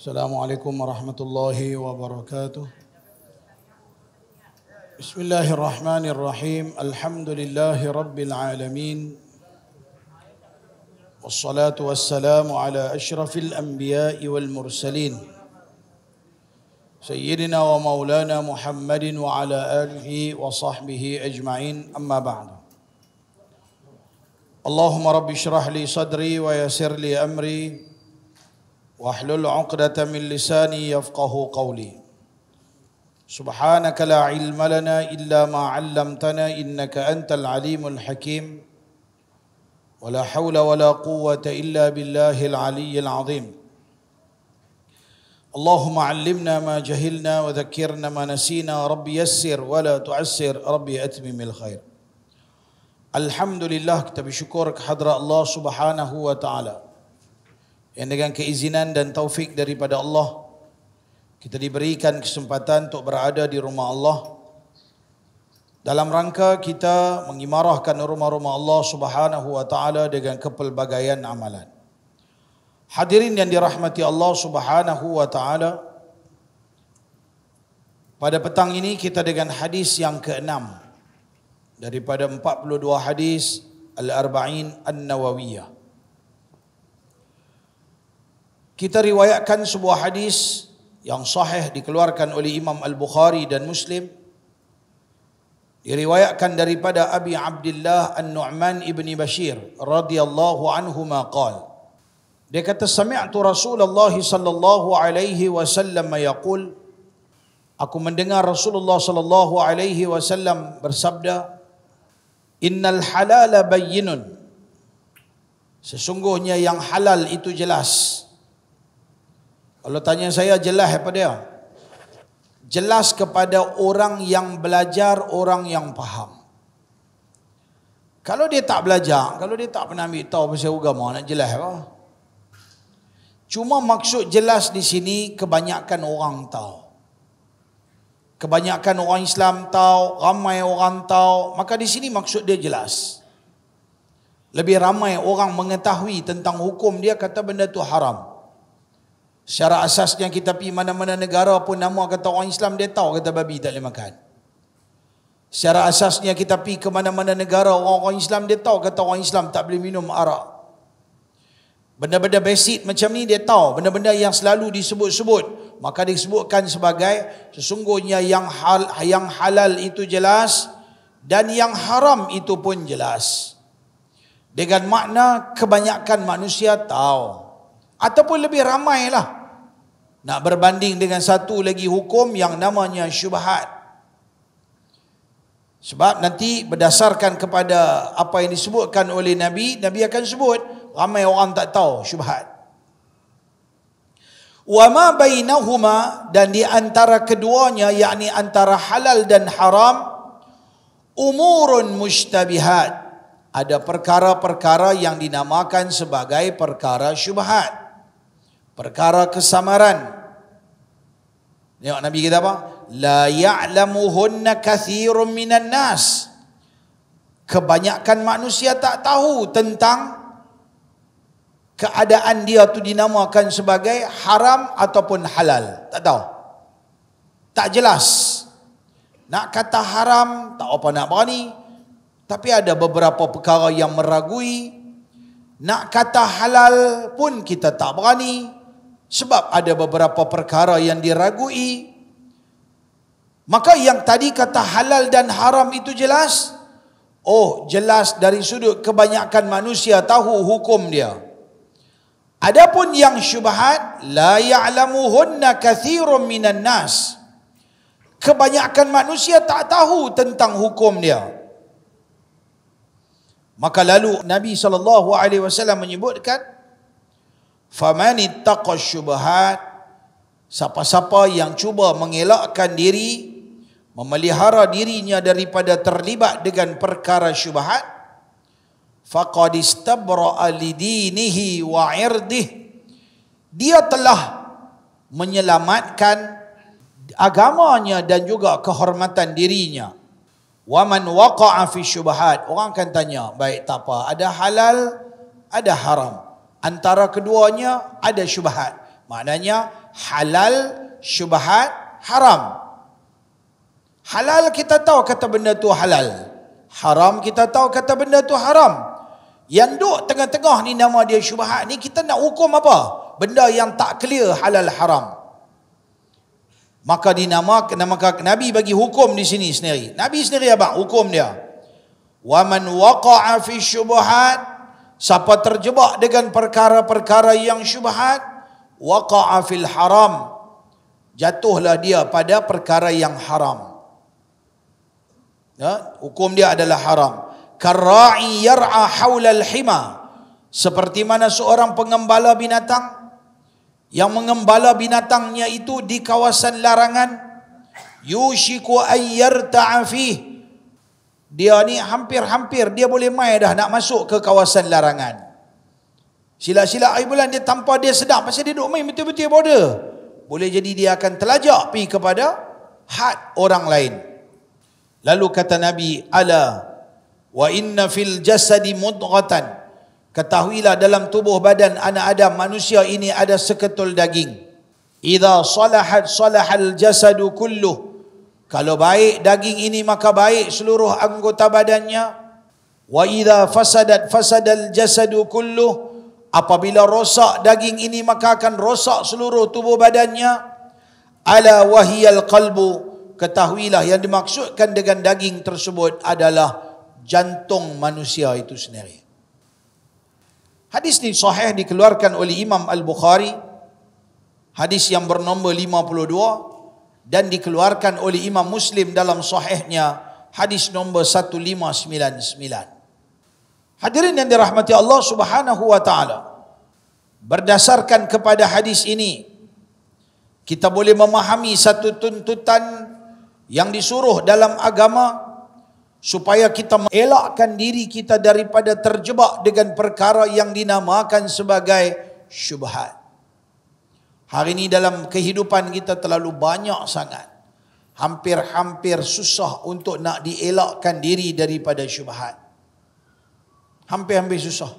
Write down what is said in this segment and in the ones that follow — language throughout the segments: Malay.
Assalamualaikum warahmatullahi wabarakatuh. Bismillahirrahmanirrahim. Alhamdulillahi rabbil alamin. Wassalatu wassalamu ala ashrafil anbiya'i wal mursalin. Sayyidina wa maulana Muhammadin wa ala alihi wa sahbihi ajma'in. Amma ba'du. Allahumma rabbi syrah li sadri wa yassir li amri wahlul 'uqdatam min lisani yafqahu qawli. Subhanaka la ilma lana illa ma 'allamtana innaka antal alimul hakim. Wa la hawla wa la quwwata illa billahil aliyyil 'azim. Allahumma 'allimna ma jahilna wa dhakkirna ma nasina. Rabbi yassir wa la tu'assir. Rabbi atmimil khair. Alhamdulillah, kita bersyukur kehadrat Allah Subhanahu wa taala yang dengan keizinan dan taufik daripada Allah kita diberikan kesempatan untuk berada di rumah Allah dalam rangka kita mengimarahkan rumah-rumah Allah Subhanahu wa taala dengan kepelbagaian amalan. Hadirin yang dirahmati Allah Subhanahu wa taala, pada petang ini kita dengan hadis yang ke-6 daripada 42 hadis Al-Arba'in An-Nawawiyah. Kita riwayatkan sebuah hadis yang sahih dikeluarkan oleh Imam Al-Bukhari dan Muslim. Diriwayatkan daripada Abi Abdullah An-Nu'man ibni Bashir radhiyallahu anhuma qala. Dia kata sami'tu Rasulullah sallallahu alaihi wasallam yaqul, aku mendengar Rasulullah sallallahu alaihi wasallam bersabda, innal halala bayyinun, sesungguhnya yang halal itu jelas. Kalau tanya saya, jelas apa dia? Jelas kepada orang yang belajar, orang yang faham. Kalau dia tak belajar, kalau dia tak pernah ambil tahu pasal agama, nak jelas apa? Cuma maksud jelas di sini kebanyakan orang tahu. Kebanyakan orang Islam tahu, ramai orang tahu, maka di sini maksud dia jelas. Lebih ramai orang mengetahui tentang hukum dia, kata benda tu haram. Secara asasnya kita pergi mana-mana negara pun nama kata orang Islam, dia tahu kata babi tak boleh makan. Secara asasnya kita pergi ke mana-mana negara orang-orang Islam, dia tahu kata orang Islam tak boleh minum arak. Benda-benda basic macam ni dia tahu, benda-benda yang selalu disebut-sebut, maka disebutkan sebagai sesungguhnya yang halal itu jelas dan yang haram itu pun jelas. Dengan makna kebanyakan manusia tahu. Ataupun lebih ramailah. Nak berbanding dengan satu lagi hukum yang namanya syubhat. Sebab nanti berdasarkan kepada apa yang disebutkan oleh Nabi, Nabi akan sebut ramai orang tak tahu syubhat. Wa ma bainahuma, dan di antara keduanya, yakni antara halal dan haram, umurun mushtabihat, ada perkara-perkara yang dinamakan sebagai perkara syubhat. Perkara kesamaran. Tengok Nabi kata apa? La ya'lamuhunna kathirun minan nas. Kebanyakan manusia tak tahu tentang keadaan dia tu dinamakan sebagai haram ataupun halal. Tak tahu. Tak jelas. Nak kata haram, tak apa nak berani. Tapi ada beberapa perkara yang meragui. Nak kata halal pun kita tak berani. Sebab ada beberapa perkara yang diragui. Maka yang tadi kata halal dan haram itu jelas. Oh, jelas dari sudut kebanyakan manusia tahu hukum dia. Adapun yang syubhat, la ya'lamuhunna kathirun minan nas. Kebanyakan manusia tak tahu tentang hukum dia. Maka lalu Nabi SAW menyebutkan, faman ittaqa syubhat, siapa-siapa yang cuba mengelakkan diri, memelihara dirinya daripada terlibat dengan perkara syubhat, faqad istabra'a lidinihi wa 'irdih, dia telah menyelamatkan agamanya dan juga kehormatan dirinya. Wa man waqa'a fi syubhat, orang akan tanya, baik tak apa, ada halal, ada haram. Antara keduanya ada syubhat. Maknanya halal, syubhat, haram. Halal kita tahu kata benda tu halal. Haram kita tahu kata benda tu haram. Yang duk tengah-tengah ni nama dia syubhat ni, kita nak hukum apa? Benda yang tak clear halal haram. Maka dinamakan Nabi bagi hukum di sini sendiri. Nabi sendiri abang hukum dia. Wa man waqa'a fi syubhat, siapa terjebak dengan perkara-perkara yang syubhat, waqa'a fil haram, jatuhlah dia pada perkara yang haram. Ya, hukum dia adalah haram. Karra'i yar'a haula al-hima, seperti mana seorang pengembala binatang yang mengembala binatangnya itu di kawasan larangan, yushiku ayyarta'a fih, dia ni hampir-hampir dia boleh mai dah nak masuk ke kawasan larangan. Sila-sila air bulan dia tanpa dia sedar, pasal dia duduk main betul-betul border, boleh jadi dia akan terlajak pergi kepada had orang lain. Lalu kata Nabi, ala wa inna fil jasadi mudghatan, ketahuilah dalam tubuh badan anak Adam, manusia ini ada seketul daging. Idza salahat salahal jasadu kulluh, kalau baik daging ini maka baik seluruh anggota badannya. Wa idza fasadat fasadal jasadu kulluh, apabila rosak daging ini maka akan rosak seluruh tubuh badannya. Ala wahiyal qalbu, ketahuilah yang dimaksudkan dengan daging tersebut adalah jantung manusia itu sendiri. Hadis ini sahih dikeluarkan oleh Imam Al-Bukhari, hadis yang bernombor 52, dan dikeluarkan oleh Imam Muslim dalam sahihnya, hadis nombor 1599. Hadirin yang dirahmati Allah Subhanahu wa taala, berdasarkan kepada hadis ini kita boleh memahami satu tuntutan yang disuruh dalam agama supaya kita elakkan diri kita daripada terjebak dengan perkara yang dinamakan sebagai syubhat. Hari ini dalam kehidupan kita terlalu banyak sangat, hampir-hampir susah untuk nak dielakkan diri daripada syubhat. Hampir-hampir susah.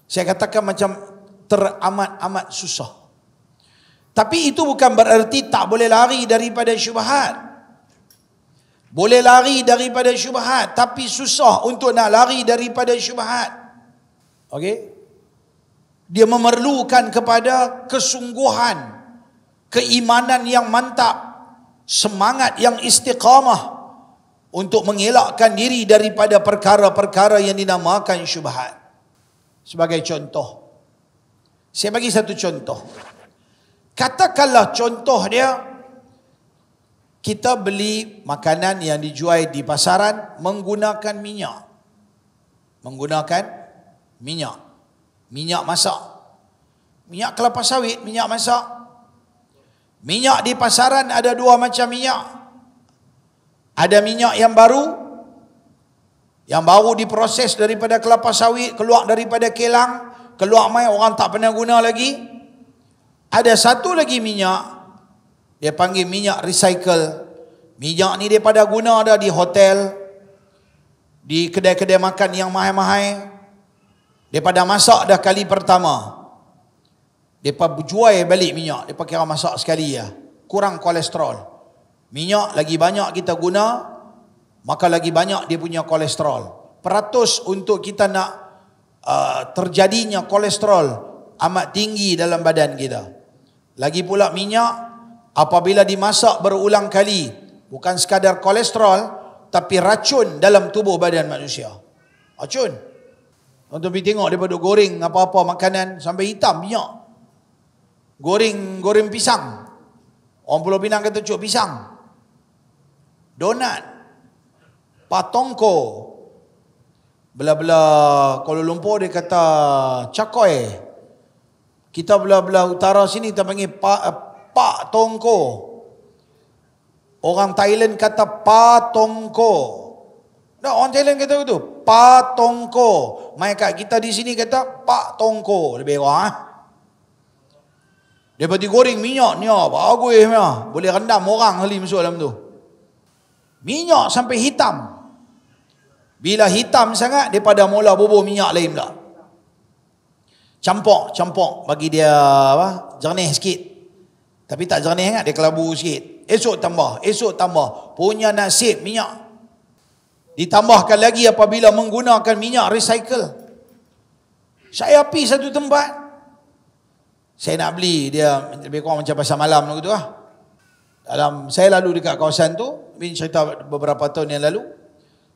Saya katakan macam teramat-amat susah. Tapi itu bukan bererti tak boleh lari daripada syubhat. Boleh lari daripada syubhat, tapi susah untuk nak lari daripada syubhat. Okey? Dia memerlukan kepada kesungguhan, keimanan yang mantap, semangat yang istiqamah untuk mengelakkan diri daripada perkara-perkara yang dinamakan syubhat. Sebagai contoh, saya bagi satu contoh. Katakanlah contoh dia, kita beli makanan yang dijual di pasaran menggunakan minyak. Menggunakan minyak. Minyak masak. Minyak kelapa sawit, minyak masak. Minyak di pasaran ada dua macam minyak. Ada minyak yang baru. Yang baru diproses daripada kelapa sawit, keluar daripada kilang, keluar mai orang tak pernah guna lagi. Ada satu lagi minyak, dia panggil minyak recycle. Minyak ni dia pada guna dah di hotel, di kedai-kedai makan yang mahal-mahal. Dia pada masak dah kali pertama, dia jual balik minyak. Dia kira masak sekali ya, kurang kolesterol. Minyak lagi banyak kita guna, maka lagi banyak dia punya kolesterol. Peratus untuk kita nak terjadinya kolesterol amat tinggi dalam badan kita. Lagi pula minyak apabila dimasak berulang kali, bukan sekadar kolesterol, tapi racun dalam tubuh badan manusia. Racun. Untuk pergi tengok daripada goreng apa-apa makanan sampai hitam minyak. Goreng pisang. Orang Pulau Pinang kata cuk pisang. Donat. Patongko. Belah-belah Kuala Lumpur dia kata cakoy. Kita belah-belah utara sini kita panggil Pak Tongko. Orang Thailand kata Patongko. Nah, orang Thailand kata begitu, Patongko. Mai kat kita di sini kata Pak Tongko. Lebih kurang. Dia berarti goreng minyak ni bagus punya. Boleh rendam orang kali masuk dalam tu. Minyak sampai hitam. Bila hitam sangat, dia pada mula bubuh minyak lain pula. Campur bagi dia jernih sikit. Tapi tak jernih ingat, dia kelabur sikit. Esok tambah. Punya nasib minyak. Ditambahkan lagi apabila menggunakan minyak recycle. Saya pergi satu tempat. Saya nak beli, dia lebih kurang macam pasar malam gitu lah. Saya lalu dekat kawasan tu, ini cerita beberapa tahun yang lalu.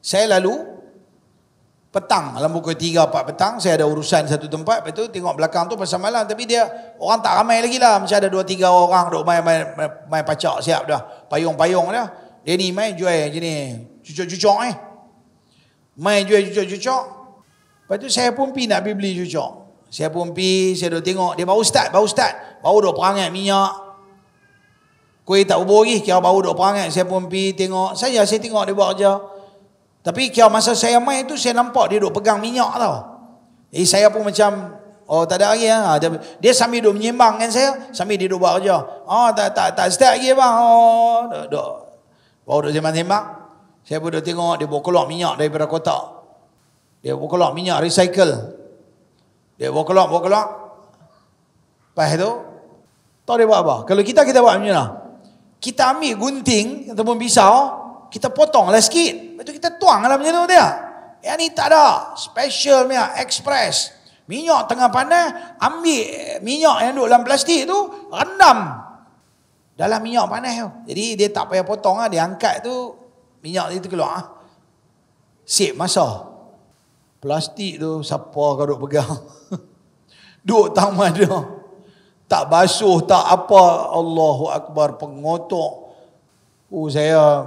Saya lalu petang, dalam pukul 3-4 petang, saya ada urusan satu tempat, lepas tu tengok belakang tu pasar malam, tapi dia orang tak ramai lagi lah, macam ada 2-3 orang duk main pacak siap dah, payung-payung dah. Dia ni main jual jenis cucuk-cucuk main jual cucuk-cucuk. Lepas tu saya pun pergi nak beli cucuk. Saya pun pergi, saya duk tengok, dia baru start, baru duk perangai minyak. Kuih tak ubur lagi, kira baru duk perangai. Saya pun pergi tengok, saya tengok dia buat kerja. Tapi kira masa saya main tu, saya nampak dia duk pegang minyak tau. Jadi saya pun macam, oh tak ada lagi lah. Dia sambil duk menyembang dengan saya, sambil dia duk buat kerja. Oh tak start lagi bang. Oh, baru duk sembang-sembang. Saya pun duk tengok, dia bawa keluar minyak daripada kotak. Dia bawa keluar minyak recycle. Dia bawa keluar. Lepas tu, tahu dia buat apa? Kalau kita buat macam mana? Kita ambil gunting ataupun pisau, kita potonglah sikit. Lepas tu kita tuang lah macam tu dia. Yang ni tak ada. Special minyak, express. Minyak tengah panas, ambil minyak yang duduk dalam plastik tu, rendam dalam minyak panas tu. Jadi dia tak payah potong lah, dia angkat tu, minyak itu keluar. Save masa. Plastik tu, siapa kau duk pegang? Duk tak ada. Tak basuh, tak apa. Allahu Akbar, pengotok. Saya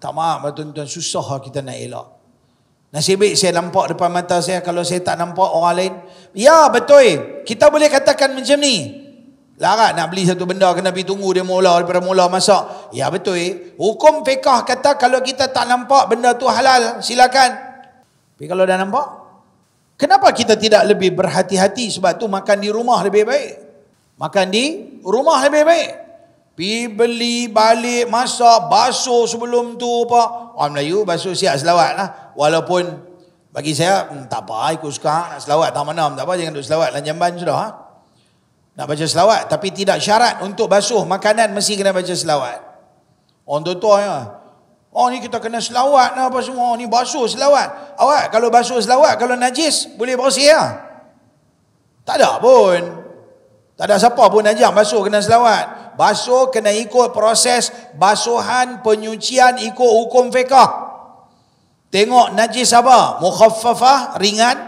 tak maaf tuan-tuan, susah kita nak elak. Nasib baik saya nampak depan mata saya. Kalau saya tak nampak orang lain, ya betul, kita boleh katakan macam ni. Larat nak beli satu benda, kena pergi tunggu dia daripada mula masak. Ya betul, hukum fiqah kata kalau kita tak nampak benda tu halal, silakan. Tapi kalau dah nampak, kenapa kita tidak lebih berhati-hati? Sebab tu makan di rumah lebih baik. Makan di rumah lebih baik. Pergi beli, balik, masak, basuh sebelum tu apa. Orang Melayu basuh siap selawat lah. Walaupun bagi saya, tak apa, ikut suka. Nak selawat tak mana, tak apa, jangan duduk selawat dalam jamban sudah. Ha? Nak baca selawat, tapi tidak syarat untuk basuh makanan mesti kena baca selawat. Orang tua-tua ya. Oh ni kita kena selawat lah apa semua. Ni basuh selawat. Awak kalau basuh selawat, kalau najis, boleh bersih lah. Tak ada pun. Tak ada siapa pun ajak basuh kena selawat. Basuh kena ikut proses basuhan penyucian ikut hukum fiqah. Tengok najis apa? Mukhaffafah, ringan.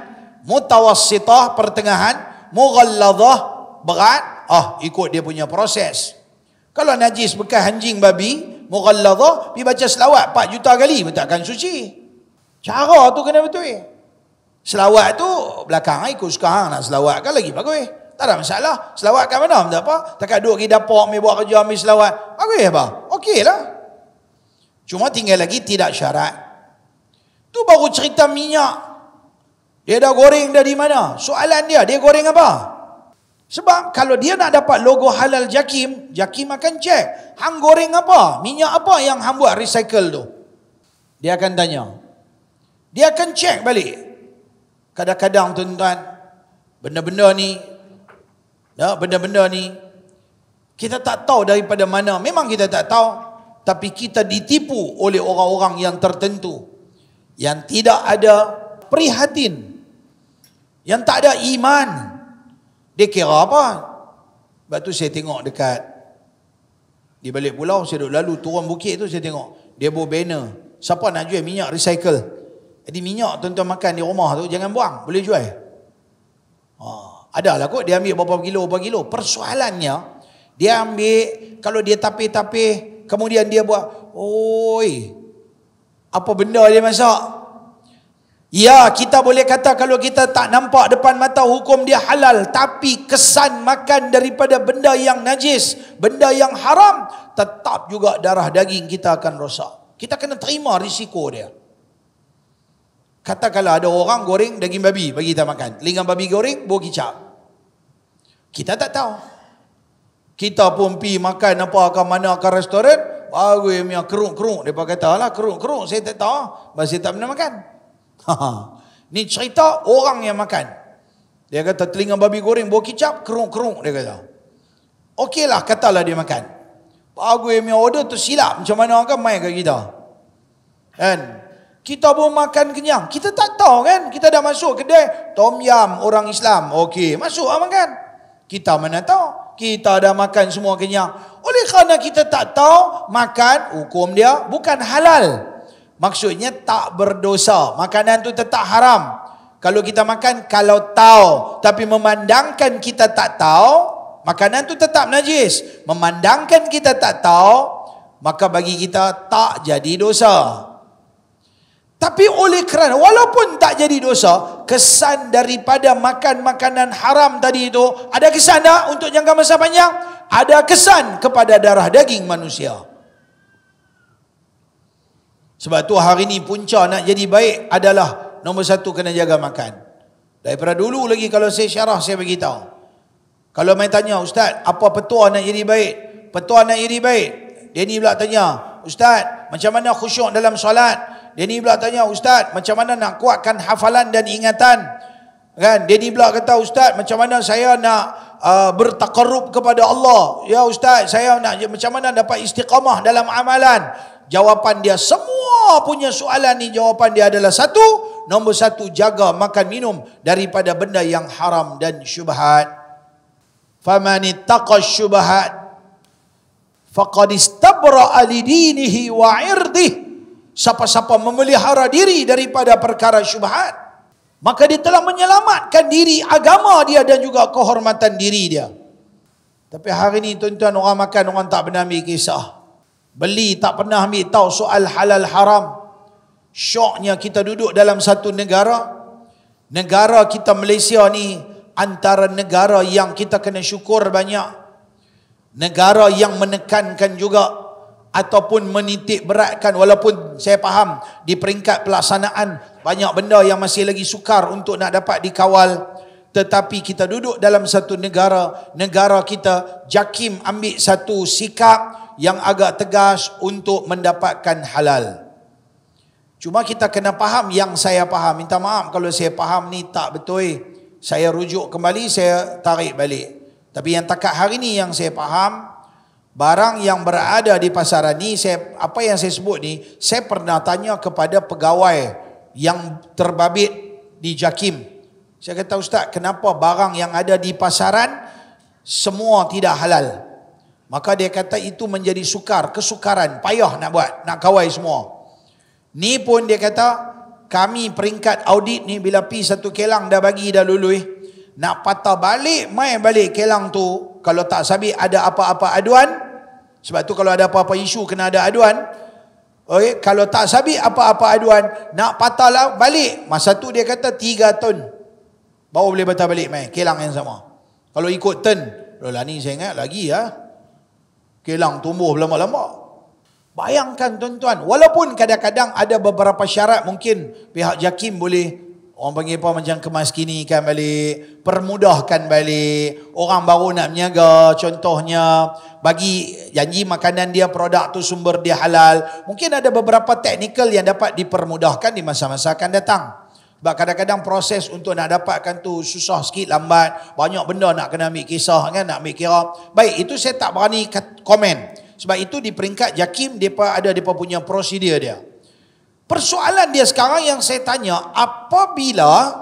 Mutawassitah, pertengahan. Mughalladhah, berat. Ikut dia punya proses. Kalau najis bekas anjing babi, mughalladhah, pergi baca selawat 4 juta kali pun takkan suci. Cara tu kena betul. Selawat tu belakang ikut sekarang nak selawat kan lagi bagus. Tak ada masalah. Selawat kat mana? Tak apa. Takat duduk pergi dapur, ambil buat kerja, ambil selawat. Bagus apa? Okey lah. Cuma tinggal lagi tidak syarat. Tu baru cerita minyak. Dia dah goreng dari mana? Soalan dia goreng apa? Sebab kalau dia nak dapat logo halal Jakim akan cek. Hang goreng apa? Minyak apa yang hang buat recycle tu? Dia akan tanya. Dia akan cek balik. Kadang-kadang tuan-tuan, benda-benda ni kita tak tahu daripada mana. Memang kita tak tahu, tapi kita ditipu oleh orang-orang yang tertentu yang tidak ada prihatin, yang tak ada iman. Dia kira apa? Sebab tu saya tengok dekat di balik pulau, saya duduk lalu turun bukit tu, saya tengok dia bawa banner, siapa nak jual minyak recycle. Jadi minyak tuan-tuan makan di rumah tu jangan buang, boleh jual. Adalah kot dia ambil berapa kilo. Persoalannya dia ambil, kalau dia tapih-tapih, kemudian dia buat, apa benda dia masak? Ya, kita boleh kata kalau kita tak nampak depan mata hukum dia halal, tapi kesan makan daripada benda yang najis, benda yang haram, tetap juga darah daging kita akan rosak. Kita kena terima risiko dia. Katakanlah ada orang goreng daging babi bagi kita makan, telinga babi goreng, bau kicap. Kita tak tahu. Kita pun pergi makan apa ke mana ke restoran, bagus punya keruk-keruk. Mereka kata lah keruk-keruk, saya tak tahu. Sebab saya tak pernah makan. Ni cerita orang yang makan. Dia kata telinga babi goreng bau kicap, keruk-keruk dia kata. Okeylah, katalah dia makan. Bagus yang order tu silap. Macam mana kan main kat kita. Kan? Kita pun makan kenyang. Kita tak tahu kan. Kita dah masuk kedai tom yam orang Islam. Okey, masuk lah makan. Kita mana tahu. Kita dah makan semua kenyang. Oleh kerana kita tak tahu, makan hukum dia bukan halal. Maksudnya tak berdosa. Makanan tu tetap haram. Kalau kita makan kalau tahu, tapi memandangkan kita tak tahu, makanan tu tetap najis. Memandangkan kita tak tahu, maka bagi kita tak jadi dosa. Tapi oleh kerana walaupun tak jadi dosa, kesan daripada makan makanan haram tadi itu, ada kesan tak untuk jangka masa panjang? Ada kesan kepada darah daging manusia. Sebab tu hari ni punca nak jadi baik adalah nombor satu, kena jaga makan. Daripada dulu lagi kalau saya syarah, saya beritahu. Kalau main tanya, Ustaz, apa petua nak jadi baik? Petua nak jadi baik. Dia ni pula tanya, Ustaz, macam mana khusyuk dalam solat? Dia ni pula tanya, Ustaz, macam mana nak kuatkan hafalan dan ingatan? Kan? Dia ni pula kata, Ustaz, macam mana saya nak bertaqarrub kepada Allah? Ya Ustaz, saya nak macam mana dapat istiqamah dalam amalan? Jawapan dia, semua punya soalan ni jawapan dia adalah satu. Nombor satu, jaga makan minum daripada benda yang haram dan syubhat. Faman ittaqa syubhat faqad istabra'a lidinihi wa 'irdihi. Siapa-siapa memelihara diri daripada perkara syubhat, maka dia telah menyelamatkan diri, agama dia dan juga kehormatan diri dia. Tapi hari ni tuan-tuan, orang makan, orang tak pernah ambil kisah. Beli tak pernah ambil tahu soal halal haram. Syoknya kita duduk dalam satu negara. Negara kita Malaysia ni antara negara yang kita kena syukur banyak. Negara yang menekankan juga ataupun menitik beratkan, walaupun saya faham di peringkat pelaksanaan banyak benda yang masih lagi sukar untuk nak dapat dikawal, tetapi kita duduk dalam satu negara kita JAKIM ambil satu sikap yang agak tegas untuk mendapatkan halal. Cuma kita kena faham yang saya faham. Minta maaf kalau saya faham ni tak betul, saya rujuk kembali, saya tarik balik. Tapi yang takat hari ni yang saya faham, barang yang berada di pasaran ni, apa yang saya sebut ni, saya pernah tanya kepada pegawai yang terbabit di JAKIM. Saya kata, Ustaz, kenapa barang yang ada di pasaran semua tidak halal? Maka dia kata itu menjadi kesukaran, payah nak buat, nak kawal semua. Ni pun dia kata, kami peringkat audit ni bila pi satu kelang dah bagi dah lulus, nak patah balik, main balik kelang tu, kalau tak sabit ada apa-apa aduan. Sebab tu kalau ada apa-apa isu kena ada aduan. Okay? Kalau tak sabit apa-apa aduan, nak patah lah balik. Masa tu dia kata 3 ton baru boleh patah balik main kelang yang sama. Kalau ikut ton, lah ni saya ingat lagi ya, kelang tumbuh lama-lama. Bayangkan tuan-tuan, walaupun kadang-kadang ada beberapa syarat mungkin pihak JAKIM boleh, orang panggil apa, macam kemaskinikan balik, permudahkan balik, orang baru nak berniaga, contohnya bagi janji makanan dia, produk tu sumber dia halal. Mungkin ada beberapa teknikal yang dapat dipermudahkan di masa-masa akan datang. Sebab kadang-kadang proses untuk nak dapatkan tu susah sikit, lambat, banyak benda nak kena ambil kisah kan, nak ambil kira. Baik, itu saya tak berani komen. Sebab itu di peringkat JAKIM depa ada depa punya prosedur dia. Persoalan dia sekarang yang saya tanya, apabila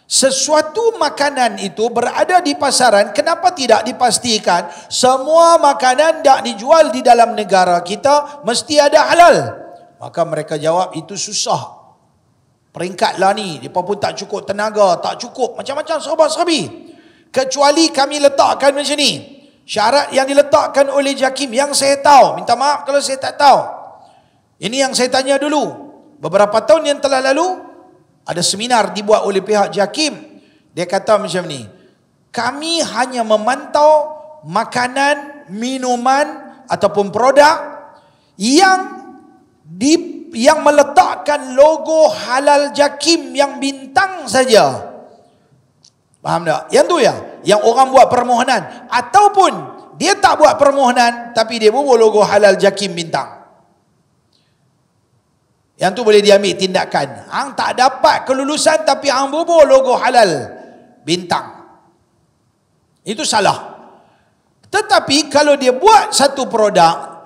sesuatu makanan itu berada di pasaran, kenapa tidak dipastikan semua makanan tak dijual di dalam negara kita mesti ada halal? Maka mereka jawab itu susah. Peringkat lah ni, mereka pun tak cukup tenaga, tak cukup macam-macam serba-serbi. Kecuali kami letakkan macam ni. Syarat yang diletakkan oleh JAKIM yang saya tahu, minta maaf kalau saya tak tahu. Ini yang saya tanya dulu. Beberapa tahun yang telah lalu, ada seminar dibuat oleh pihak JAKIM. Dia kata macam ni, kami hanya memantau makanan, minuman ataupun produk yang meletakkan logo halal JAKIM yang bintang saja. Faham tak? Yang tu ya, yang orang buat permohonan. Ataupun dia tak buat permohonan, tapi dia bubuh logo halal JAKIM bintang. Yang tu boleh diambil tindakan. Hang tak dapat kelulusan tapi hang bubuh logo halal bintang. Itu salah. Tetapi Tetapi kalau dia buat satu produk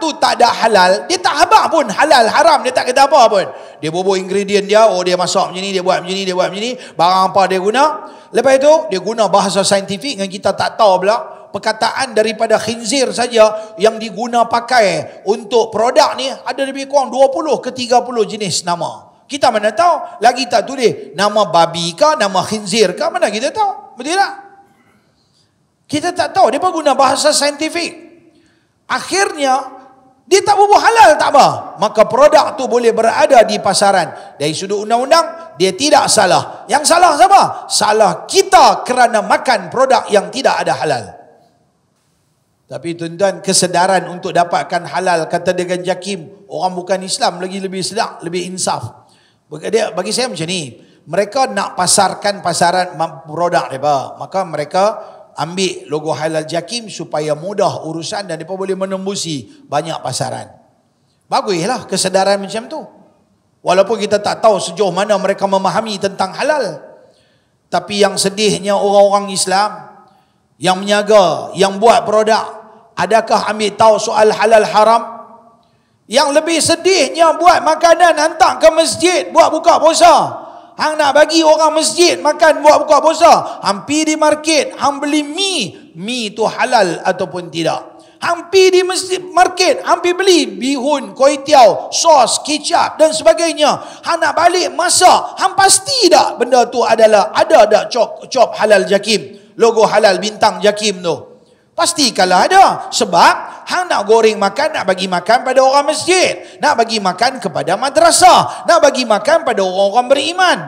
tu tak ada halal, dia tak habaq pun halal haram, dia tak kata apa pun. Dia bubuh ingredient dia, oh dia masak macam ni, dia buat macam ni, dia buat macam ni, barang apa dia guna. Lepas itu dia guna bahasa saintifik yang kita tak tahu pula. Perkataan daripada khinzir saja yang diguna pakai untuk produk ni ada lebih kurang 20 ke 30 jenis nama. Kita mana tahu, lagi tak tulis nama babi ke, nama khinzir ke, mana kita tahu. Betul tak? Kita tak tahu, dia pun guna bahasa saintifik. Akhirnya, dia tak berbuat halal tak apa. Maka produk tu boleh berada di pasaran. Dari sudut undang-undang, dia tidak salah. Yang salah siapa? Salah kita kerana makan produk yang tidak ada halal. Tapi tuan-tuan, kesedaran untuk dapatkan halal, kata dengan Jakim, orang bukan Islam lagi lebih sedap, lebih insaf. Bagi saya macam ni, mereka nak pasarkan pasaran produk mereka, maka mereka ambil logo halal Jakim supaya mudah urusan dan mereka boleh menembusi banyak pasaran. Baguslah kesedaran macam tu. Walaupun kita tak tahu sejauh mana mereka memahami tentang halal. Tapi yang sedihnya orang-orang Islam yang menyaga, yang buat produk, adakah ambil tahu soal halal haram? Yang lebih sedihnya buat makanan hantar ke masjid buat buka puasa. Hang nak bagi orang masjid makan buat buka puasa. Hang pergi di market, hang beli mi. Mi itu halal ataupun tidak. Hang pergi di masjid market, hang pergi beli bihun, kuih tiaw, sos, kicap dan sebagainya. Hang nak balik masak, hang pasti tak benda tu adalah ada tak cop halal Jakim, logo halal bintang Jakim tu. Pastikanlah ada. Sebab hang nak goreng makan, nak bagi makan pada orang masjid, nak bagi makan kepada madrasah, nak bagi makan pada orang-orang beriman,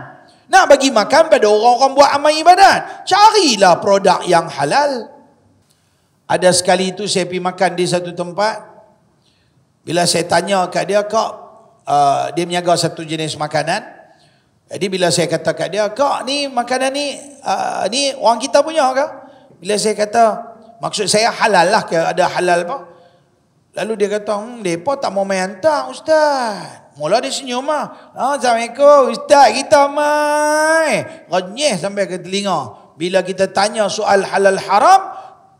nak bagi makan pada orang-orang buat amal ibadat. Carilah produk yang halal. Ada sekali itu saya pergi makan di satu tempat. Bila saya tanya kat dia, Kak, dia menyaga satu jenis makanan. Jadi bila saya kata kat dia, Kak, ni makanan ni orang kita punya ke? Bila saya kata, maksud saya halal lah, ke ada halal apa? Lalu dia kata, mereka tak mau main hantar, Ustaz. Mula dia senyum lah. Assalamualaikum, Ustaz kita mai. Renyeh sampai ke telinga. Bila kita tanya soal halal haram,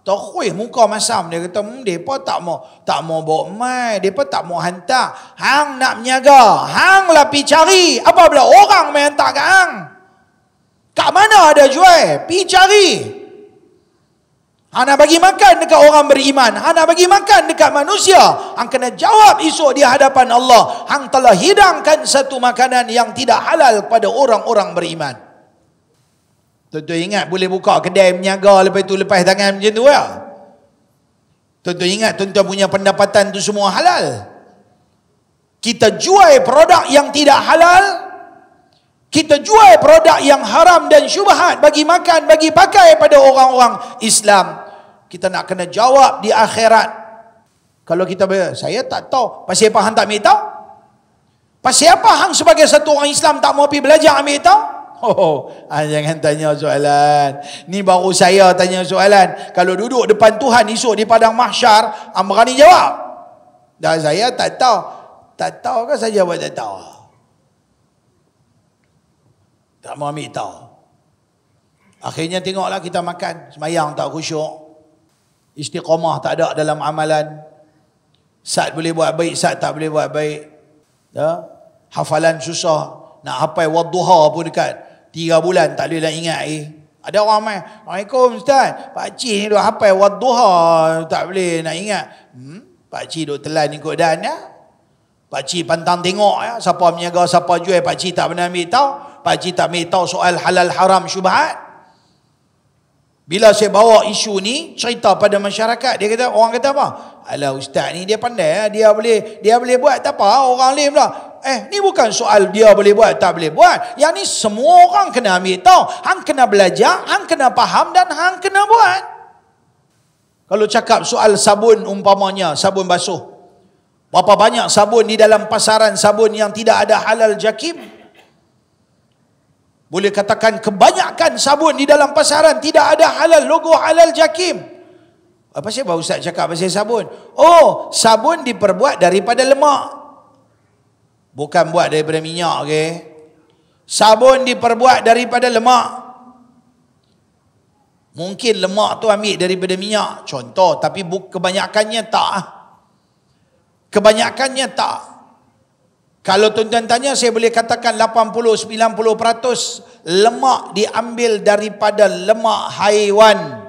terkuih muka masam. Dia kata, mereka tak mau bawa mai. Mereka tak mau hantar. Hang nak menyaga. Hang lah pergi cari. Apa pula orang main hantar ke hang? Kat mana ada jual? Pergi cari. Hang nak bagi makan dekat orang beriman. Hang nak bagi makan dekat manusia. Hang kena jawab esok di hadapan Allah. Hang telah hidangkan satu makanan yang tidak halal kepada orang-orang beriman. Tuan-tuan ingat boleh buka kedai menyaga lepas tu lepas tangan macam tu ya? Tuan-tuan ingat tuan-tuan punya pendapatan tu semua halal? Kita jual produk yang tidak halal. Kita jual produk yang haram dan syubhat bagi makan, bagi pakai pada orang-orang Islam. Kita nak kena jawab di akhirat. Kalau kita saya tak tahu. Pasal apa hang tak ambil tahu? Pasal apa hang sebagai satu orang Islam tak mau pergi belajar ambil tahu? Jangan tanya soalan. Ni baru saya tanya soalan. Kalau duduk depan Tuhan esok di padang mahsyar, hang berani jawab? Dan saya tak tahu. Tak tahu ke saya buat tak tahu? Tak mau ambil tahu. Akhirnya tengoklah kita makan. Semayang tak khusyuk. Istiqamah tak ada dalam amalan. Saat boleh buat baik, saat tak boleh buat baik. Ya? Hafalan susah. Nak hafal wadduha pun dekat 3 bulan tak boleh nak ingat Ada orang main, Assalamualaikum Ustaz, pakcik ni duk hafal wadduha tak boleh nak ingat. Pakcik duk telan ikut dan ya. Pakcik pantang tengok ya, siapa menyaga, siapa jual, pakcik tak pernah ambil tahu. Pakcik tak ambil tahu soal halal haram syubhat. Bila saya bawa isu ni cerita pada masyarakat, dia kata, orang kata apa? Alah Ustaz ni dia pandai, dia boleh buat tak apa, orang lain pula. Ni bukan soal dia boleh buat tak boleh buat. Yang ni semua orang kena ambil tahu. Hang kena belajar, hang kena faham dan hang kena buat. Kalau cakap soal sabun umpamanya, sabun basuh. Berapa banyak sabun di dalam pasaran, sabun yang tidak ada halal Jakim? Boleh katakan kebanyakan sabun di dalam pasaran tidak ada halal, logo halal Jakim. Apa sih Pak Ustaz cakap pasal sabun? Oh, sabun diperbuat daripada lemak. Bukan buat daripada minyak, okey. Sabun diperbuat daripada lemak. Mungkin lemak tu ambil daripada minyak, contoh, tapi kebanyakannya tak. Kebanyakannya tak. Kalau tuan-tuan tanya, saya boleh katakan 80-90% lemak diambil daripada lemak haiwan.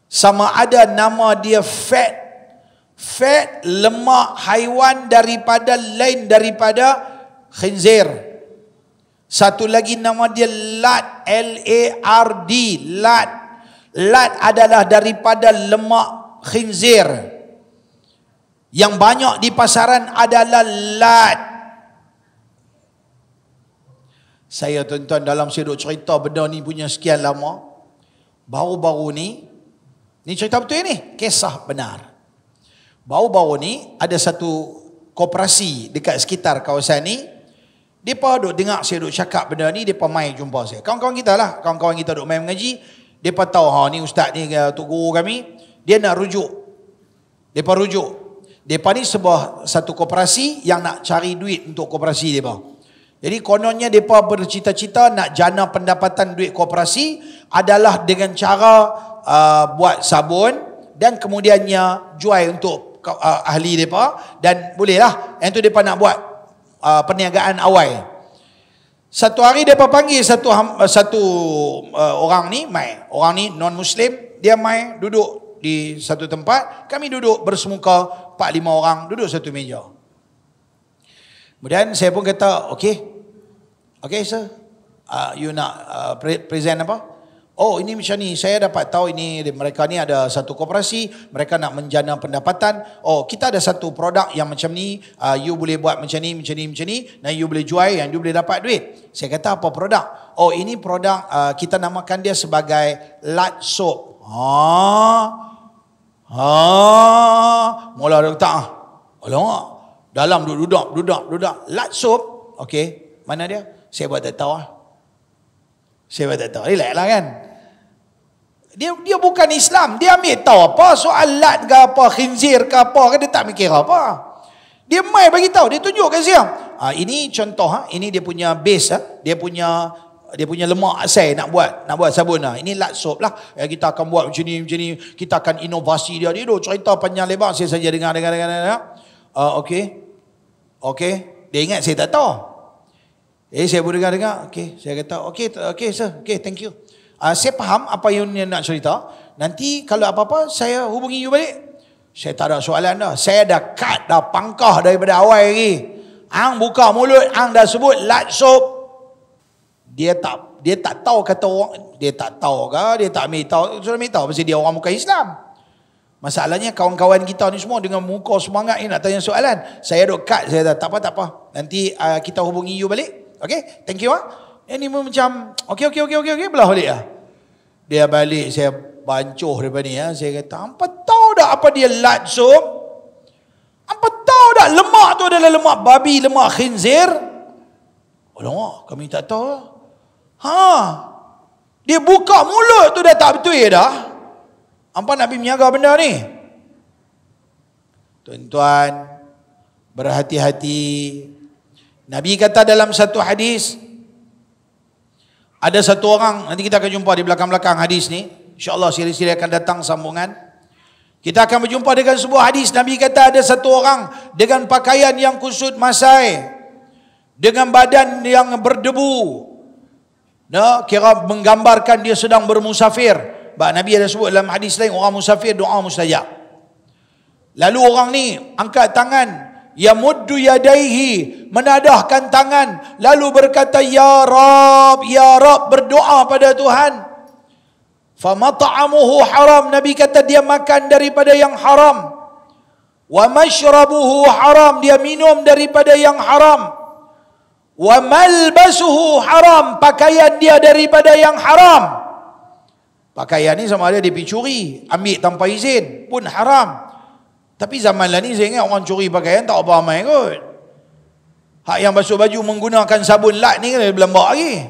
Sama ada nama dia fat. Fat, lemak haiwan daripada lain daripada khinzir. Satu lagi nama dia lard, L-A-R-D, lard. Lard adalah daripada lemak khinzir. Yang banyak di pasaran adalah lard. Saya tuan-tuan dalam saya duk cerita benda ni punya sekian lama. Baru-baru ni cerita betul ni, kisah benar. Baru-baru ni ada satu koperasi dekat sekitar kawasan ni. Mereka duk dengar saya duk cakap benda ni, mereka mai jumpa saya. Kawan-kawan kita lah, kawan-kawan kita duk main mengaji. Mereka tahu, ni ustaz ni, tok guru kami, dia nak rujuk. Mereka rujuk. Mereka ni satu koperasi yang nak cari duit untuk koperasi mereka. Jadi kononnya mereka bercita-cita nak jana pendapatan duit koperasi adalah dengan cara buat sabun dan kemudiannya jual untuk ahli mereka. Dan bolehlah, yang tu mereka nak buat perniagaan awal. Satu hari mereka panggil satu orang ni mai. Orang ni non-Muslim, dia mai duduk di satu tempat. Kami duduk bersemuka 4-5 orang duduk satu meja. Kemudian saya pun kata, okay sir, you nak present apa? Oh, ini macam ni, saya dapat tahu ini mereka ni ada satu koperasi, mereka nak menjana pendapatan. Oh, kita ada satu produk yang macam ni, you boleh buat macam ni, dan you boleh jual, yang you boleh dapat duit. Saya kata, apa produk? Oh, ini produk, kita namakan dia sebagai lard soap. Mula dia kata, alamak, dalam duduk. Lard soap, okey, mana dia? Saya buat tak tahu. Relax lah kan. Dia bukan Islam. Dia ambil tahu apa soal lard ke apa, khinzir ke apa, dia tak mikir apa. Dia mai bagi tahu, dia tunjuk kat saya. Ini contoh, ini dia punya base, dia punya lemak asal nak buat sabun lah. Ini lard soap lah. Kita akan buat macam ni. Kita akan inovasi dia. Dia cerita panjang lebar, saya saja dengar. Okey. Dia ingat saya tak tahu. Saya boleh dengar. Okey, saya kata, okey sir. Okey, thank you. Saya faham apa yang nak cerita. Nanti kalau apa-apa saya hubungi you balik. Saya tak ada soalan dah. Saya dah cut dah pangkah daripada awal lagi. Hang buka mulut, hang dah sebut lard soap. Dia tak tahu kata orang, dia tak tahu ke, dia tak ambil tahu, sudah ambil tahu pasal dia orang bukan Islam. Masalahnya kawan-kawan kita ni semua dengan muka semangat ni nak tanya soalan. Saya duk cut, saya tak apa. Nanti kita hubungi you balik. Okay, thank you. Ini macam, okay, belah balik lah. Dia balik, saya bancuh daripada ni. Saya kata, hampa tahu tak apa dia lard soap? Hampa tahu tak lemak tu adalah lemak babi, lemak khinzir? Alamak, kami tak tahu. Dia buka mulut tu dah tak betul dah. Hampa nak pergi menjaga benda ni? Tuan-tuan, berhati-hati. Nabi kata dalam satu hadis, ada satu orang, nanti kita akan jumpa di belakang-belakang hadis ni. InsyaAllah siri-siri akan datang sambungan. Kita akan berjumpa dengan sebuah hadis. Nabi kata ada satu orang dengan pakaian yang kusut masai, dengan badan yang berdebu. Kira menggambarkan dia sedang bermusafir. Nabi ada sebut dalam hadis lain, orang musafir doa mustajab. Lalu orang ni angkat tangan, yamuddu yadaihi, menadahkan tangan, lalu berkata, ya Rab, berdoa pada Tuhan. Famat'amuhu haram, Nabi kata dia makan daripada yang haram. Wa mashrabuhu haram, dia minum daripada yang haram. Wa malbasuhu haram, pakaian dia daripada yang haram. Pakaian ni sama ada dia pergi curi, ambil tanpa izin pun haram. Tapi zaman lah ni saya ingat orang curi pakaian tak apa ramai kot. Hak yang basuh baju menggunakan sabun lard ni kan lebih lembak lagi.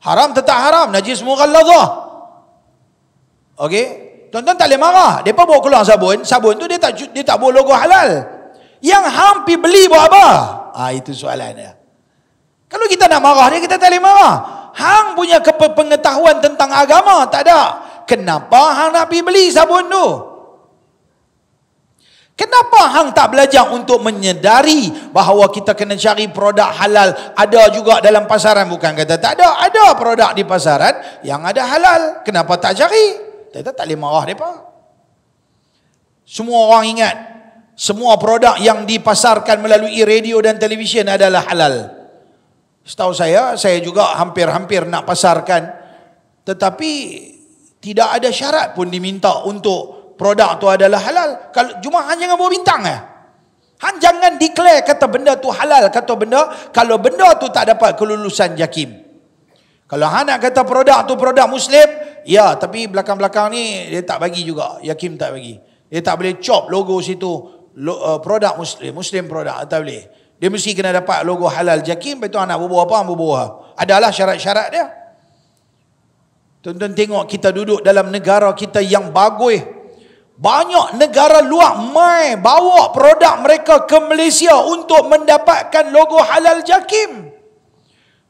Haram tetap haram, najis mughalladhah. Okey, tuan-tuan tak boleh marah. Depa bawa keluar sabun tu dia tak bawa logo halal. Yang hampir beli buat apa? Itu soalan dia. Kalau kita nak marah dia, kita tak boleh marah. Hang punya pengetahuan tentang agama tak ada. Kenapa hang nak pergi beli sabun tu? Kenapa hang tak belajar untuk menyedari bahawa kita kena cari produk halal? Ada juga dalam pasaran, bukan kata tak ada. Ada produk di pasaran yang ada halal. Kenapa tak cari? Kita tak boleh marah mereka. Semua orang ingat, semua produk yang dipasarkan melalui radio dan televisyen adalah halal. Setahu saya juga hampir-hampir nak pasarkan, tetapi tidak ada syarat pun diminta untuk produk tu adalah halal. Kalau cuma hang jangan bawa bintang hang jangan declare kata benda tu halal, kata benda kalau benda tu tak dapat kelulusan JAKIM. Kalau hang nak kata produk tu produk Muslim, ya, tapi belakang-belakang ni dia tak bagi juga, JAKIM tak bagi. Dia tak boleh chop logo situ produk Muslim produk, tak boleh. Dia mesti kena dapat logo halal JAKIM. Lepas tu hang nak berbual apa, hang berbual. Adalah syarat-syarat dia. Tuan-tuan tengok kita duduk dalam negara kita yang bagus. Banyak negara luar mai bawa produk mereka ke Malaysia untuk mendapatkan logo halal JAKIM.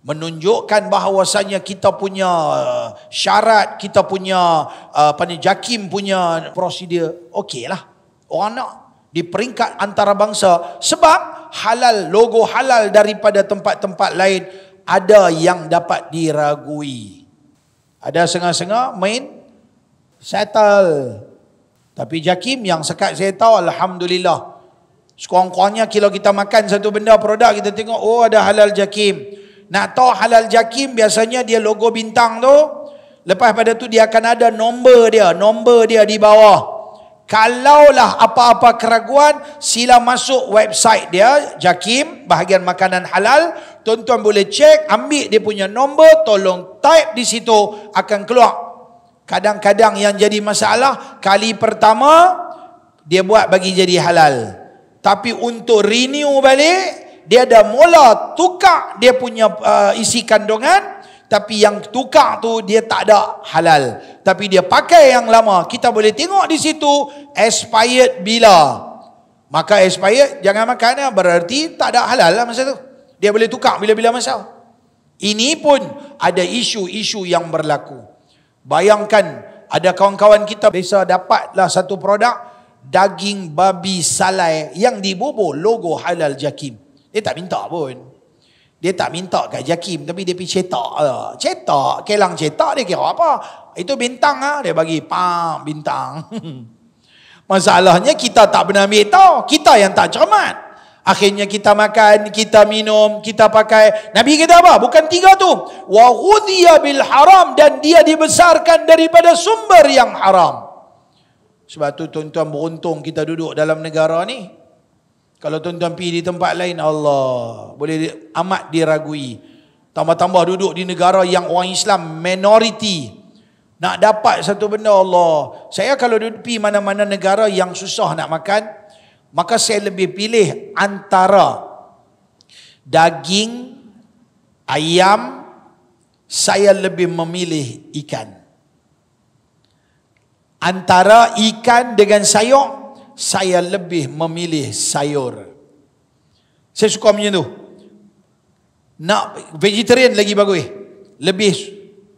Menunjukkan bahawasanya kita punya syarat, kita punya JAKIM punya prosedur okey lah. Orang nak di peringkat antarabangsa, sebab halal, logo halal daripada tempat-tempat lain ada yang dapat diragui. Ada setengah-setengah main settle. Tapi JAKIM yang sekat saya tahu, alhamdulillah, sekurang-kurangnya kalau kita makan satu benda produk, kita tengok oh ada halal JAKIM. Nak tahu halal JAKIM, biasanya dia logo bintang tu, lepas pada tu dia akan ada nombor dia di bawah. Kalaulah apa-apa keraguan, sila masuk website dia JAKIM bahagian makanan halal. Tuan-tuan boleh cek, ambil dia punya nombor, tolong type di situ, akan keluar. Kadang-kadang yang jadi masalah, kali pertama dia buat bagi jadi halal, tapi untuk renew balik, dia dah mula tukar dia punya isi kandungan, tapi yang tukar tu dia tak ada halal, tapi dia pakai yang lama. Kita boleh tengok di situ expired bila. Maka expired jangan makan, berarti tak ada halal lah masa tu. Dia boleh tukar bila-bila masa. Ini pun ada isu-isu yang berlaku. Bayangkan ada kawan-kawan kita biasa dapatlah satu produk daging babi salai yang dibobol logo halal JAKIM. Dia tak minta pun. Dia tak minta kat JAKIM, tapi dia pergi cetak. Cetak, kelang cetak dia kira apa? Itu bintang dia bagi bintang. Masalahnya kita tak pernah ambil tahu. Kita yang tak cermat. Akhirnya kita makan, kita minum, kita pakai. Nabi kata apa? Bukan 3 tu. Wa ghudhiya bil haram, dan dia dibesarkan daripada sumber yang haram. Sebab tu tuan-tuan beruntung kita duduk dalam negara ni. Kalau tuan-tuan pergi di tempat lain, Allah, boleh amat diragui. Tambah-tambah duduk di negara yang orang Islam minoriti. Nak dapat satu benda, Allah. Saya kalau duduk pergi mana-mana negara yang susah nak makan, maka saya lebih pilih antara daging, ayam, saya lebih memilih ikan. Antara ikan dengan sayur, saya lebih memilih sayur. Saya suka macam tu. Nak vegetarian lagi bagus. Lebih,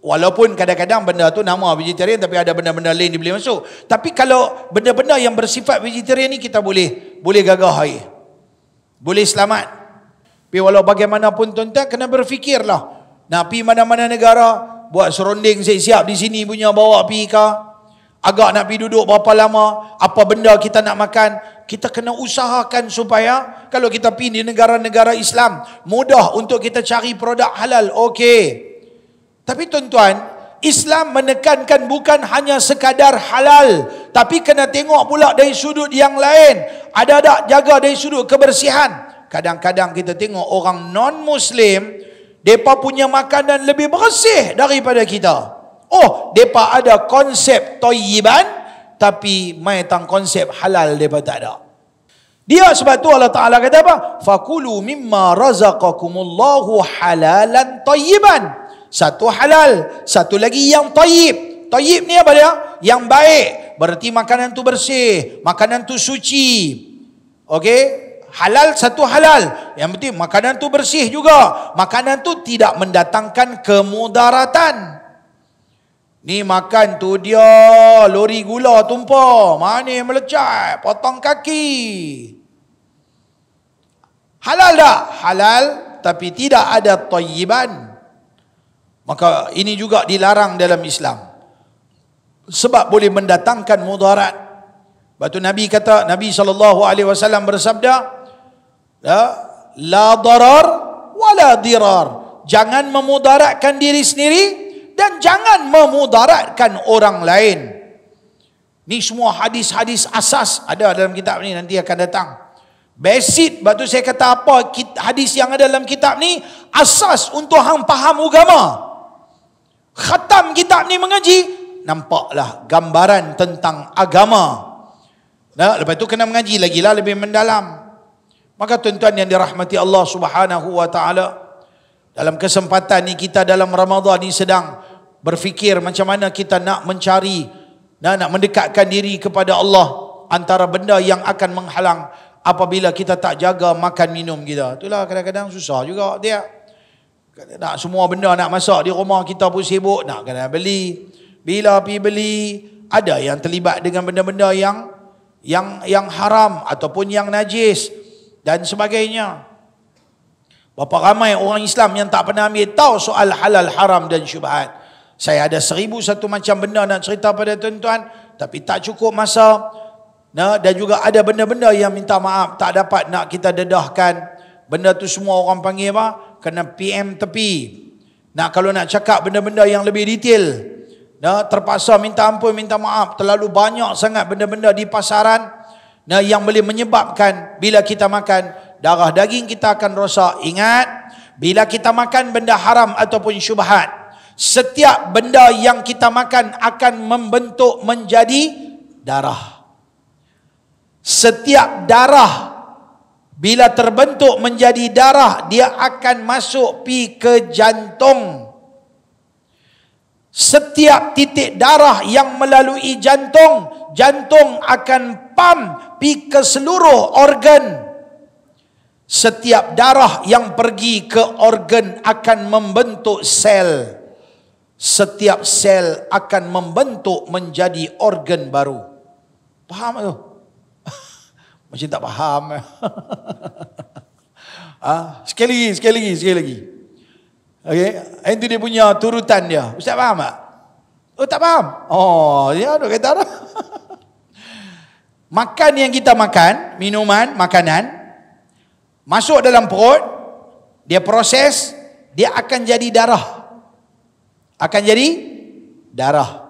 walaupun kadang-kadang benda tu nama vegetarian, tapi ada benda-benda lain dia boleh masuk. Tapi kalau benda-benda yang bersifat vegetarian ni, kita boleh gagah air. Boleh selamat. Tapi walau bagaimanapun tuan-tuan, kena berfikirlah. Nak pergi mana-mana negara, buat serunding siap-siap di sini punya bawa pergi ke. Agak nak pergi duduk berapa lama, apa benda kita nak makan, kita kena usahakan supaya kalau kita pergi di negara-negara Islam, mudah untuk kita cari produk halal. Okey. Tapi tuan-tuan, Islam menekankan bukan hanya sekadar halal, tapi kena tengok pula dari sudut yang lain. Ada tak jaga dari sudut kebersihan? Kadang-kadang kita tengok orang non-Muslim, mereka punya makanan lebih bersih daripada kita. Oh, mereka ada konsep thayyiban, tapi mai tang konsep halal mereka tak ada. Dia sebab tu Allah Ta'ala kata apa? Fakulu mimma razaqakumullahu halalan thayyiban. Satu halal, satu lagi yang tayyib. Tayyib ni apa dia? Yang baik. Berarti makanan tu bersih, makanan tu suci. Okey? Halal, satu halal. Yang penting makanan tu bersih juga. Makanan tu tidak mendatangkan kemudaratan. Ni makan tu dia lori gula tumpah, manis melecat, potong kaki. Halal tak? Halal, tapi tidak ada thayyiban. Maka ini juga dilarang dalam Islam. Sebab boleh mendatangkan mudarat. Sebab tu Nabi kata, Nabi SAW bersabda, la darar wala dirar. Jangan memudaratkan diri sendiri dan jangan memudaratkan orang lain. Ni semua hadis-hadis asas ada dalam kitab ni, nanti akan datang. Basic, sebab tu saya kata apa hadis yang ada dalam kitab ni asas untuk hang faham agama. Khatam kitab ni mengaji, nampaklah gambaran tentang agama. Nah, lepas tu kena mengaji lagi lah lebih mendalam. Maka tuan-tuan yang dirahmati Allah Subhanahu wa taala, dalam kesempatan ni kita dalam Ramadan ni sedang berfikir macam mana kita nak mencari, nak mendekatkan diri kepada Allah. Antara benda yang akan menghalang apabila kita tak jaga makan minum kita. Itulah kadang-kadang susah juga dia. Nak semua benda nak masak di rumah kita pun sibuk, nak kena beli. Bila pergi beli, ada yang terlibat dengan benda-benda yang haram ataupun yang najis dan sebagainya. Berapa ramai orang Islam yang tak pernah ambil tahu soal halal, haram dan syubhat. Saya ada 1001 macam benda nak cerita pada tuan-tuan, tapi tak cukup masa. Dan juga ada benda-benda yang minta maaf tak dapat nak kita dedahkan. Benda tu semua orang panggil apa? Kena PM tepi. Kalau nak cakap benda-benda yang lebih detail, terpaksa minta ampun, minta maaf. Terlalu banyak sangat benda-benda di pasaran yang boleh menyebabkan bila kita makan, darah daging kita akan rosak. Ingat, bila kita makan benda haram ataupun syubhat, setiap benda yang kita makan akan membentuk menjadi darah. Setiap darah bila terbentuk menjadi darah, dia akan masuk pi ke jantung. Setiap titik darah yang melalui jantung, jantung akan pam pi ke seluruh organ. Setiap darah yang pergi ke organ akan membentuk sel. Setiap sel akan membentuk menjadi organ baru. Faham tu? Macam tak faham. Sekali lagi. Okey, itu dia punya turutan dia. Ustaz faham tak? Oh, tak faham? Oh, dia ada kata dah. Makan yang kita makan, minuman, makanan, masuk dalam perut, dia proses, dia akan jadi darah. Akan jadi darah.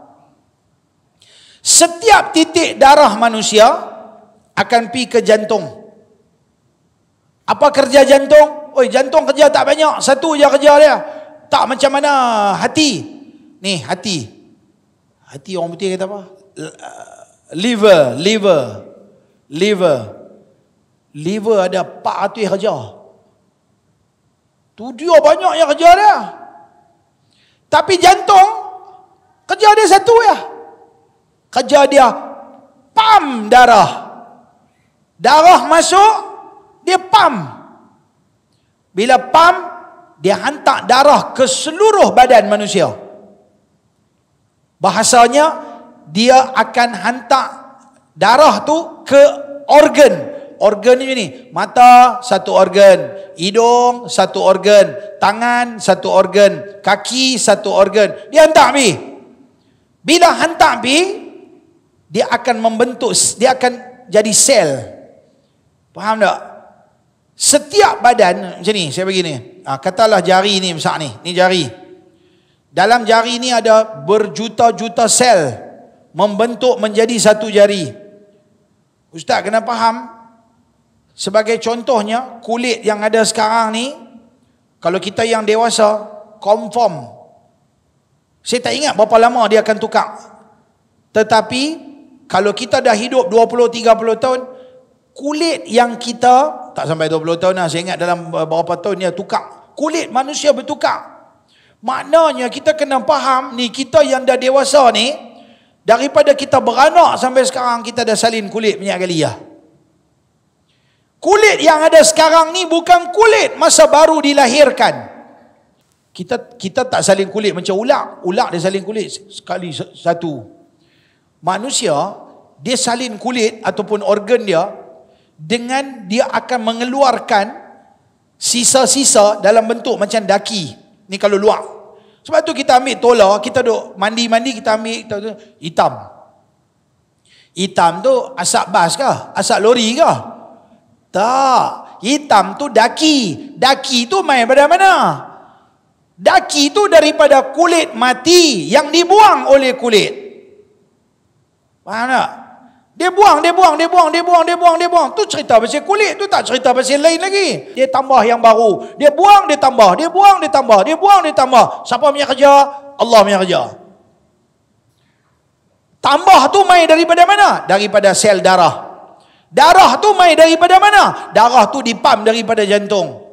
Setiap titik darah manusia akan pergi ke jantung. Apa kerja jantung? Oi, jantung kerja tak banyak, satu je kerja dia. Tak macam mana hati. Ni hati. Hati orang putih kata apa? Liver ada 400 kerja. Tu dia banyak yang kerja dia. Tapi jantung kerja dia satu ya. Kerja dia pam darah. Darah masuk, dia pam. Bila pam, dia hantar darah ke seluruh badan manusia. Bahasanya, dia akan hantar darah tu ke organ. Organ ni, mata satu organ, hidung satu organ, tangan satu organ, kaki satu organ. Dia hantar pergi. Bila hantar pergi, dia akan membentuk, dia akan jadi sel. Faham tak? Setiap badan macam ni, saya bagi ni. Katalah jari ni besar ni. Ni jari. Dalam jari ni ada berjuta-juta sel membentuk menjadi satu jari. Ustaz kena faham. Sebagai contohnya, kulit yang ada sekarang ni, kalau kita yang dewasa, confirm. Saya tak ingat berapa lama dia akan tukar. Tetapi, kalau kita dah hidup 20-30 tahun, kulit yang kita, tak sampai 20 tahun lah, saya ingat dalam beberapa tahun dia tukar. Kulit manusia bertukar. Maknanya kita kena faham ni, kita yang dah dewasa ni, daripada kita beranak sampai sekarang, kita dah salin kulit minyak galiyah. Kulit yang ada sekarang ni bukan kulit masa baru dilahirkan. Kita tak salin kulit macam ulak. Ulak dia salin kulit sekali satu. Manusia, dia salin kulit ataupun organ dia dengan dia akan mengeluarkan sisa-sisa dalam bentuk macam daki. Ni kalau luak. Sebab tu kita ambil tola, kita duk mandi-mandi, kita ambil hitam. Hitam tu asap bas ke? Asap lori ke? Tak. Hitam tu daki. Daki tu main pada mana? Daki tu daripada kulit mati yang dibuang oleh kulit. Faham tak? Dia buang. Tu cerita pasal kulit, tu tak cerita pasal lain lagi. Dia tambah yang baru. Dia buang, dia tambah. Dia buang, dia tambah. Dia buang, dia tambah. Siapa punya kerja? Allah punya kerja. Tambah tu mai daripada mana? Daripada sel darah. Darah tu mai daripada mana? Darah tu dipam daripada jantung.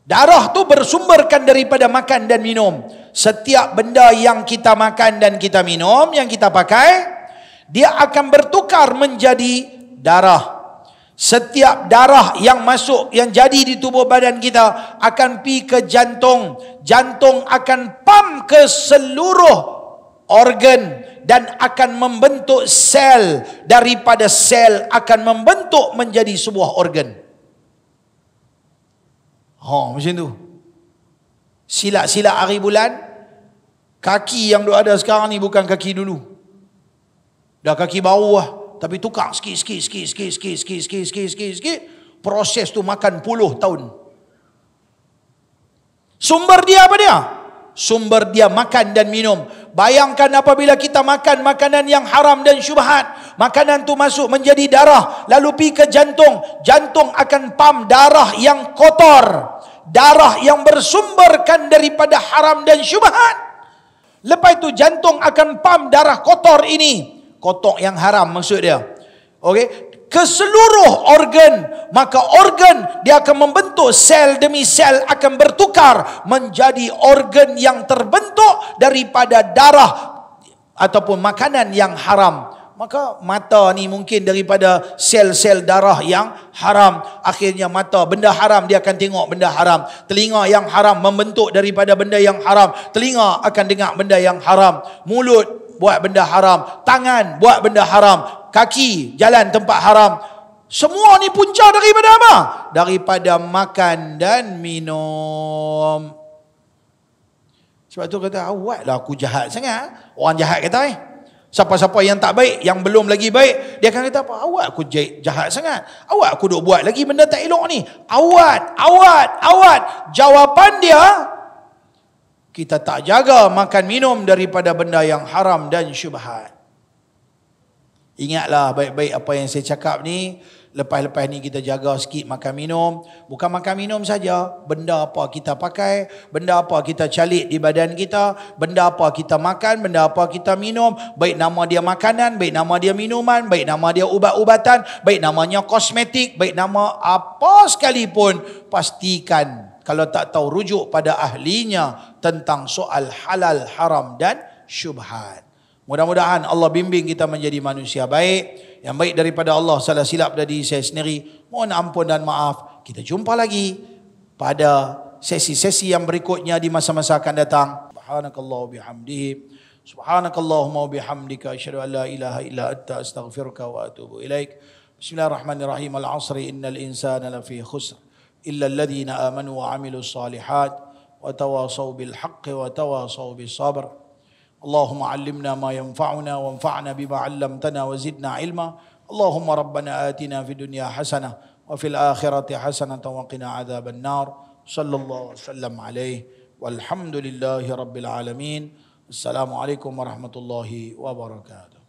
Darah tu bersumberkan daripada makan dan minum. Setiap benda yang kita makan dan kita minum, yang kita pakai, dia akan bertukar menjadi darah. Setiap darah yang masuk, yang jadi di tubuh badan kita akan pergi ke jantung. Jantung akan pam ke seluruh organ dan akan membentuk sel. Daripada sel akan membentuk menjadi sebuah organ. Macam tu. Silat-silat hari bulan, kaki yang ada sekarang ni bukan kaki dulu. Dah kaki baru lah. Tapi tukar sikit. Proses tu makan puluh tahun. Sumber dia apa dia? Sumber dia makan dan minum. Bayangkan apabila kita makan makanan yang haram dan syubhat, makanan tu masuk menjadi darah, lalu pergi ke jantung. Jantung akan pam darah yang kotor, darah yang bersumberkan daripada haram dan syubhat. Lepas itu jantung akan pam darah kotor ini, kotor yang haram maksud dia. Okey, ke seluruh organ, maka organ dia akan membentuk sel demi sel akan bertukar menjadi organ yang terbentuk daripada darah ataupun makanan yang haram. Maka mata ni mungkin daripada sel-sel darah yang haram. Akhirnya mata, benda haram dia akan tengok benda haram. Telinga yang haram membentuk daripada benda yang haram. Telinga akan dengar benda yang haram. Mulut buat benda haram. Tangan buat benda haram. Kaki jalan tempat haram. Semua ni punca daripada apa? Daripada makan dan minum. Sebab tu kata, awaklah aku jahat sangat. Orang jahat kata siapa-siapa yang tak baik, yang belum lagi baik, dia akan kata apa? Awak aku jahat sangat. Awak aku duk buat lagi benda tak elok ni. Awak. Jawapan dia, kita tak jaga makan minum daripada benda yang haram dan syubhat. Ingatlah baik-baik apa yang saya cakap ni. Lepas-lepas ni kita jaga sikit makan minum. Bukan makan minum saja, benda apa kita pakai, benda apa kita calik di badan kita, benda apa kita makan, benda apa kita minum, baik nama dia makanan, baik nama dia minuman, baik nama dia ubat-ubatan, baik namanya kosmetik, baik nama apa sekalipun, pastikan kalau tak tahu rujuk pada ahlinya tentang soal halal, haram dan syubhat. Mudah-mudahan Allah bimbing kita menjadi manusia baik. Yang baik daripada Allah, salah silap dari saya sendiri, mohon ampun dan maaf. Kita jumpa lagi pada sesi-sesi yang berikutnya di masa-masa akan datang. Subhanakallah bihamdihi, subhanakallahumma bihamdika, asyhadu an la ilaha illa anta, astaghfiruka wa atubu ilaik. Bismillahirrahmanirrahim. Al-'asri innal insana lafi khusr illa alladhina amanu wa 'amilus salihat wa tawasaw bil haqqi wa tawasaw bis sabr. اللهم علمنا ما ينفعنا وانفعنا بما علمتنا وزدنا علما. اللهم ربنا آتنا في الدنيا حسنة وفي الآخرة حسنة وقنا عذاب النار. صلى الله وسلم عليه والحمد لله رب العالمين. السلام عليكم ورحمة الله وبركاته.